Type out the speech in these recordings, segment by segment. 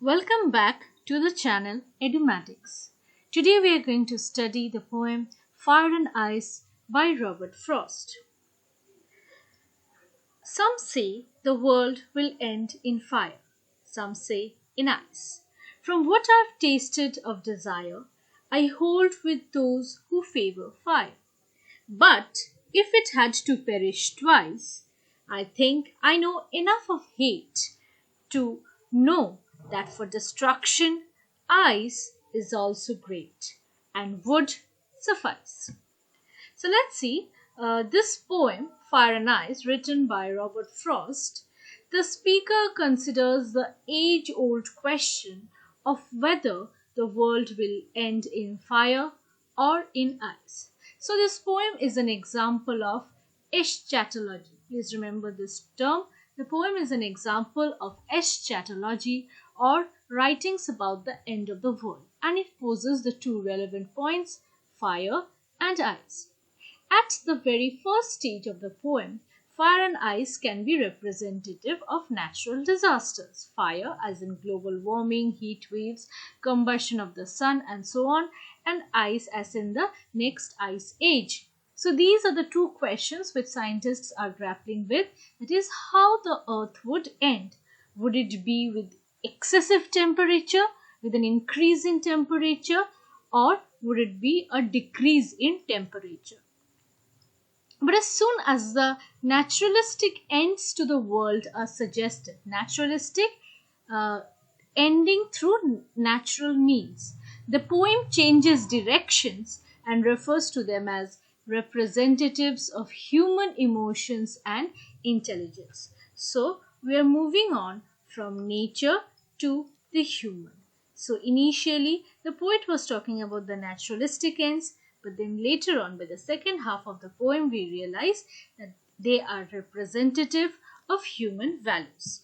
Welcome back to the channel Edumatics. Today we are going to study the poem Fire and Ice by Robert Frost. Some say the world will end in fire, some say in ice. From what I've tasted of desire, I hold with those who favor fire. But if it had to perish twice, I think I know enough of hate to know that for destruction, ice is also great and would suffice. So let's see this poem, Fire and Ice, written by Robert Frost. The speaker considers the age old question of whether the world will end in fire or in ice. So this poem is an example of eschatology. Please remember this term. The poem is an example of eschatology or writings about the end of the world, and it poses the two relevant points, fire and ice. At the very first stage of the poem, fire and ice can be representative of natural disasters. Fire as in global warming, heat waves, combustion of the sun and so on, and ice as in the next ice age. So these are the two questions which scientists are grappling with. That is how the earth would end. Would it be with excessive temperature, with an increase in temperature, or would it be a decrease in temperature? But as soon as the naturalistic ends to the world are suggested, naturalistic ending through natural means, the poem changes directions and refers to them as representatives of human emotions and intelligence. So we are moving on from nature to the human. So initially the poet was talking about the naturalistic ends, but then later on by the second half of the poem we realize that they are representative of human values.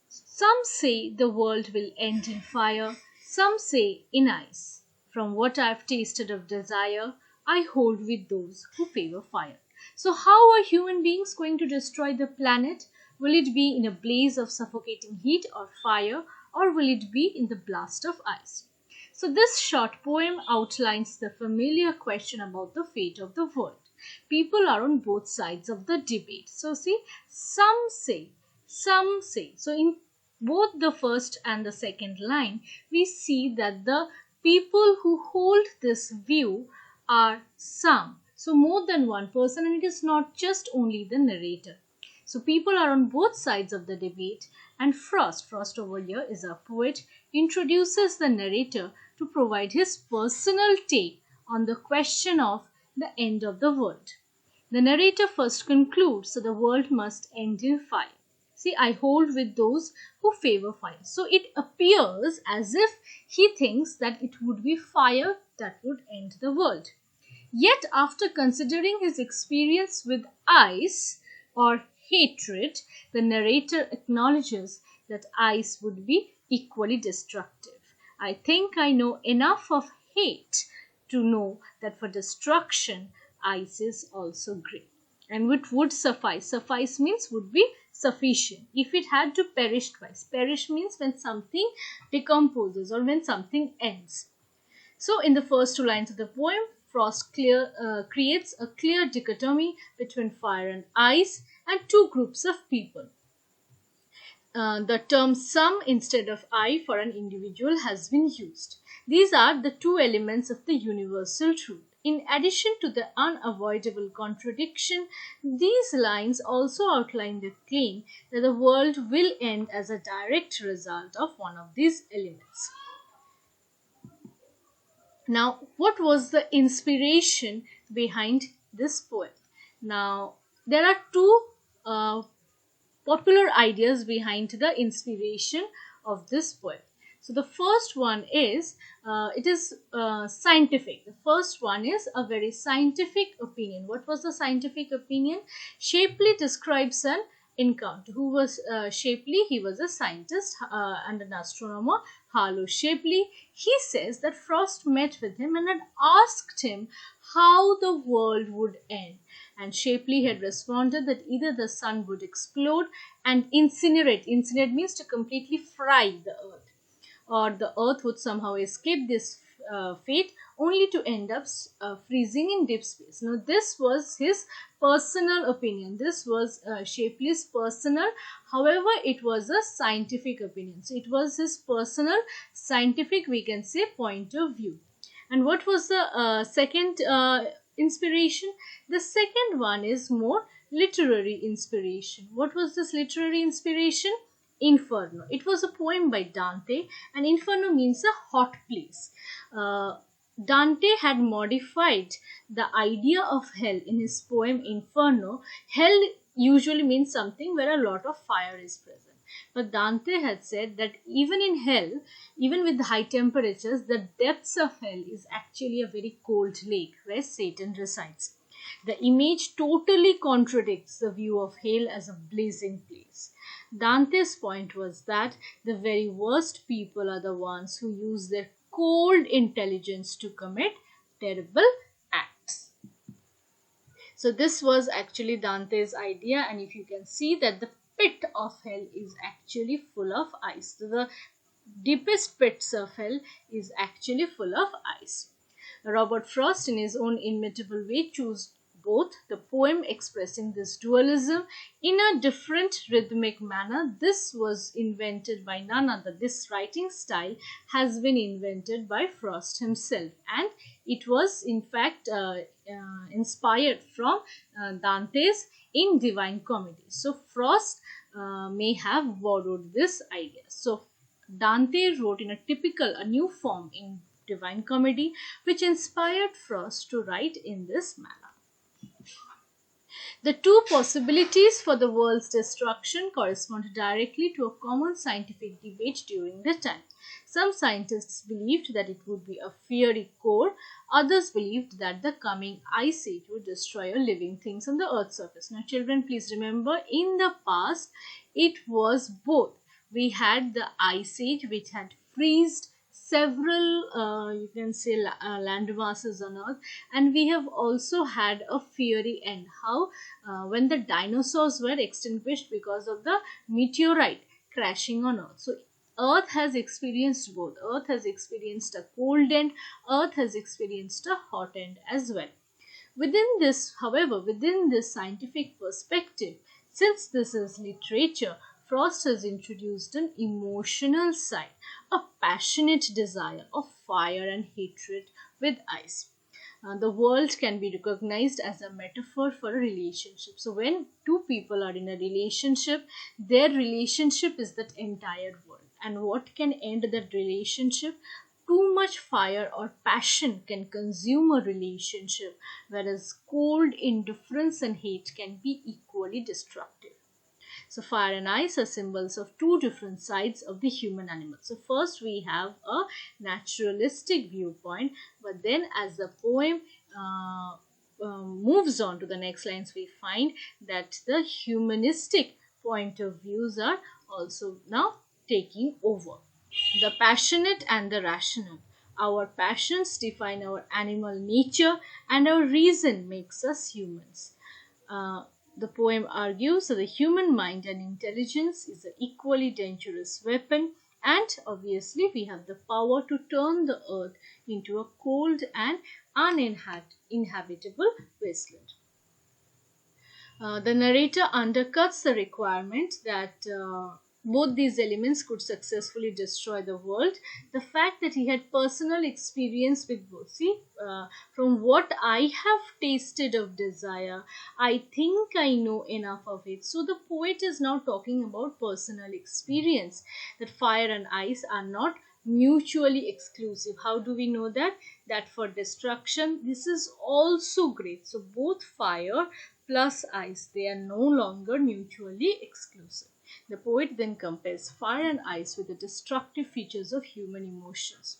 Some say the world will end in fire, some say in ice. From what I've tasted of desire, I hold with those who favor fire. So how are human beings going to destroy the planet? Will it be in a blaze of suffocating heat or fire, or will it be in the blast of ice? So this short poem outlines the familiar question about the fate of the world. People are on both sides of the debate. So see, some say. So in both the first and the second line, we see that the people who hold this view are some. So more than one person, and it is not just only the narrator. So people are on both sides of the debate, and Frost over here is a poet, introduces the narrator to provide his personal take on the question of the end of the world. The narrator first concludes that the world must end in fire. See, I hold with those who favor fire. So it appears as if he thinks that it would be fire that would end the world. Yet after considering his experience with ice or hatred, the narrator acknowledges that ice would be equally destructive. I think I know enough of hate to know that for destruction, ice is also great. And which would suffice. Suffice means would be sufficient. If it had to perish twice. Perish means when something decomposes or when something ends. So in the first two lines of the poem, Frost creates a clear dichotomy between fire and ice and two groups of people. The term some instead of I for an individual has been used. These are the two elements of the universal truth. In addition to the unavoidable contradiction, these lines also outline the claim that the world will end as a direct result of one of these elements. Now, what was the inspiration behind this poem? Now, there are two popular ideas behind the inspiration of this poem. So the first one is, it is scientific. The first one is a very scientific opinion. What was the scientific opinion? Shapley describes an encounter. Who was Shapley? He was a scientist and an astronomer, Harlow Shapley. He says that Frost met with him and had asked him how the world would end. And Shapley had responded that either the sun would explode and incinerate. Incinerate means to completely fry the earth, or the earth would somehow escape this fate, only to end up freezing in deep space. Now, this was his personal opinion. This was Shapley's personal, however, it was a scientific opinion. So, it was his personal scientific, we can say, point of view. And what was the second inspiration? The second one is more literary inspiration. What was this literary inspiration? Inferno. It was a poem by Dante, and Inferno means a hot place. Dante had modified the idea of hell in his poem Inferno. Hell usually means something where a lot of fire is present. But Dante had said that even in hell, even with high temperatures, the depths of hell is actually a very cold lake where Satan resides. The image totally contradicts the view of hell as a blazing place. Dante's point was that the very worst people are the ones who use their cold intelligence to commit terrible acts. So this was actually Dante's idea, and if you can see that the pit of hell is actually full of ice. So the deepest pits of hell is actually full of ice. Robert Frost, in his own inimitable way, chose both. The poem expressing this dualism in a different rhythmic manner. This was invented by none other. This writing style has been invented by Frost himself, and it was in fact inspired from Dante's in Divine Comedy. So Frost may have borrowed this idea. So Dante wrote in a new form in Divine Comedy, which inspired Frost to write in this manner. The two possibilities for the world's destruction correspond directly to a common scientific debate during the time. Some scientists believed that it would be a fiery core, others believed that the coming ice age would destroy all living things on the earth's surface. Now children, please remember, in the past it was both. We had the ice age which had freezed several you can say land masses on earth, and we have also had a fiery end. How? When the dinosaurs were extinguished because of the meteorite crashing on earth. So earth has experienced both. Earth has experienced a cold end, earth has experienced a hot end as well. Within this, however, within this scientific perspective, since this is literature, Frost has introduced an emotional side, a passionate desire of fire and hatred with ice. The world can be recognized as a metaphor for a relationship. So when two people are in a relationship, their relationship is that entire world. And what can end that relationship? Too much fire or passion can consume a relationship, whereas cold indifference and hate can be equally destructive. So fire and ice are symbols of two different sides of the human animal. So first we have a naturalistic viewpoint, but then as the poem moves on to the next lines, we find that the humanistic point of views are also now taking over. The passionate and the rational. Our passions define our animal nature, and our reason makes us humans. The poem argues that the human mind and intelligence is an equally dangerous weapon, and obviously we have the power to turn the earth into a cold and uninhabitable wasteland. The narrator undercuts the requirement that both these elements could successfully destroy the world. The fact that he had personal experience with both. See, from what I have tasted of desire, I think I know enough of it. So the poet is now talking about personal experience, that fire and ice are not mutually exclusive. How do we know that? That for destruction, this is also great. So both fire plus ice, they are no longer mutually exclusive. The poet then compares fire and ice with the destructive features of human emotions.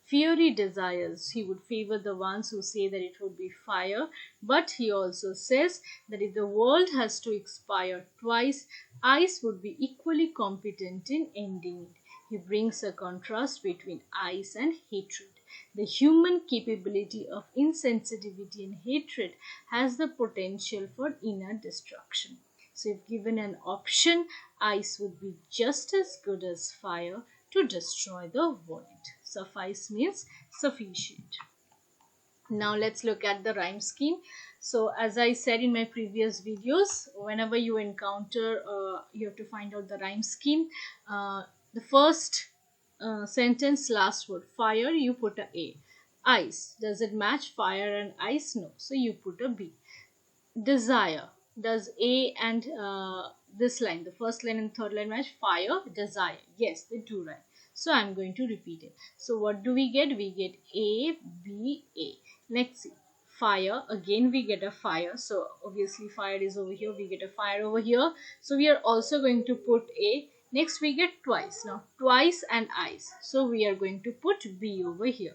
Fiery desires, he would favor the ones who say that it would be fire, but he also says that if the world has to expire twice, ice would be equally competent in ending it. He brings a contrast between ice and hatred. The human capability of insensitivity and hatred has the potential for inner destruction. So if given an option, ice would be just as good as fire to destroy the world. Suffice means sufficient. Now let's look at the rhyme scheme. So as I said in my previous videos, whenever you encounter, you have to find out the rhyme scheme. The first sentence, last word, fire, you put a. Ice, does it match fire and ice? No, so you put a B. Desire, does A and this line, the first line and third line match? Fire, desire, yes, they do, right? So I'm going to repeat it. So what do we get? We get A, B, A. Let's see. Fire, again we get a fire. So obviously fire is over here. We get a fire over here. So we are also going to put A. Next we get twice. Now twice and ice. So we are going to put B over here.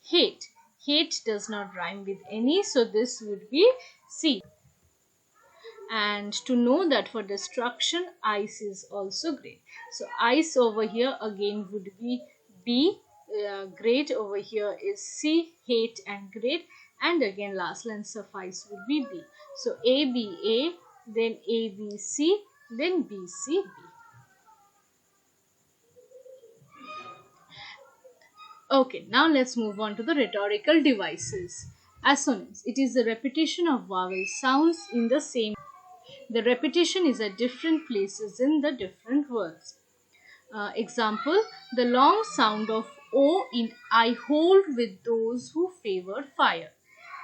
Hate. Hate does not rhyme with any. So this would be C. And to know that for destruction, ice is also great. So ice over here again would be B. Great over here is C. Hate and great. And again last line, suffice, would be B. So A, B, A, then A, B, C, then B, C, B. Okay, now let's move on to the rhetorical devices. Assonance. It is the repetition of vowel sounds in the same. The repetition is at different places in the different words. Example, the long sound of O in I hold with those who favor fire.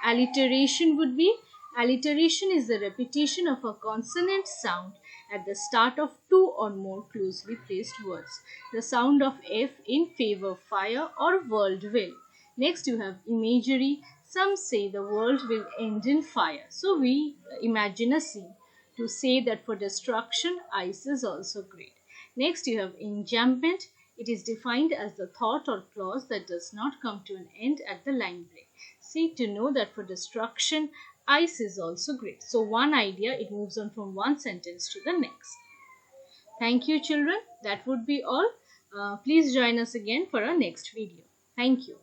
Alliteration would be, alliteration is the repetition of a consonant sound at the start of two or more closely placed words. The sound of F in favor fire or world will. Next you have imagery. Some say the world will end in fire. So we imagine a scene to say that for destruction, ice is also great. Next you have enjambment. It is defined as the thought or clause that does not come to an end at the line break. See, to know that for destruction, ice is also great. So one idea, it moves on from one sentence to the next. Thank you, children. That would be all. Please join us again for our next video. Thank you.